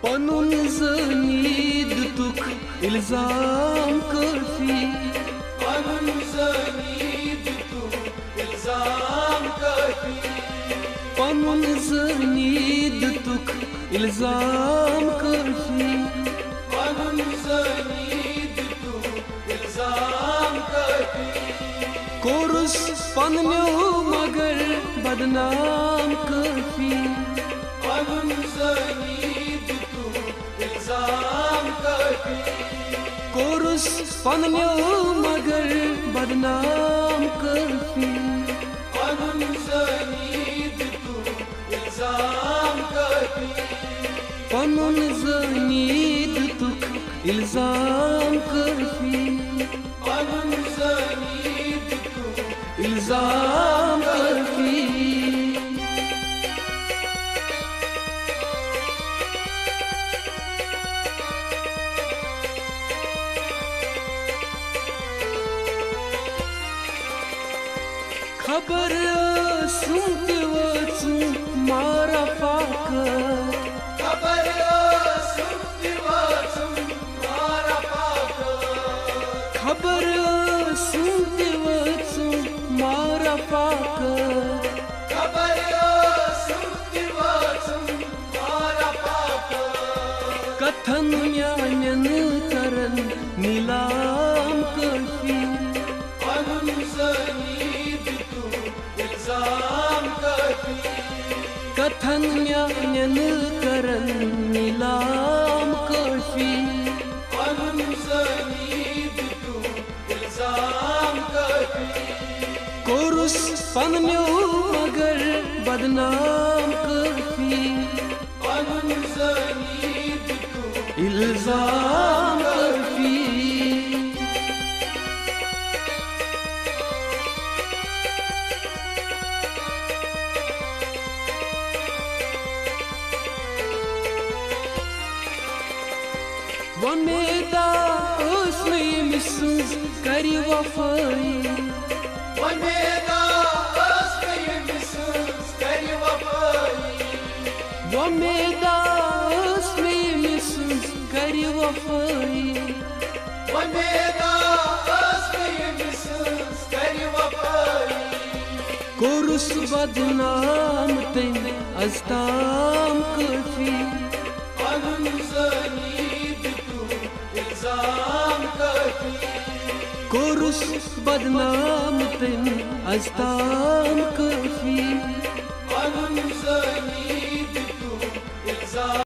पनुन ज़नीद तुक इल्ज़ाम काफ़ी, पनुन ज़नीद तुक इल्ज़ाम काफ़ी, पनुन ज़नीद तुक इल्ज़ाम काफ़ी, पनुन ज़नीद तुक इल्ज़ाम काफ़ी, कोरुस पन्न्यो मगर बदनाम काफ़ी, पनुन ज़नीद तुक इल्ज़ाम काफ़ी, कोरुस पन्न्यो मगर बदनाम काफ़ी, पनुन ज़नीद तुक इल्ज़ाम काफ़ी, पनुन ज़नीद तुक इल्ज़ाम काफ़ी, पनुन ज़नीद तुक इल्ज़ाम काफ़ी। खबर सुनते वचूं मारा फाकर, खबर सुनते वचूं मारा फाकर, खबर सुनते वचूं मारा फाकर, खबर सुनते वचूं मारा फाकर, कथन म्यानन करन नीलाम काफ़ी, पनुन ज़नीद तुक इल्ज़ाम काफ़ी, कथन म्यानन करन नीलाम काफ़ी, पनुन ज़नीद तुक इल्ज़ाम काफ़ी, कोरुस पन्न्यो मगर बदनाम काफ़ी, पनुन ज़नीद तुक इल्ज़ाम काफ़ी। वमेदा उसमें मिसूज करी वफ़ाई, वमेदा उसमें मिसूज करी वफ़ाई, वमेदा उसमें मिसूज करी वफ़ाई, वमेदा उसमें मिसूज करी वफ़ाई, कोरुस बदनाम तेन अस्ताम काफ़ी, पनुन ज़नीद तुक इल्ज़ाम काफ़ी, कोरुस बदनाम तेन अस्ताम काफ़ी, पनुन ज़नीद तुक इल्ज़ाम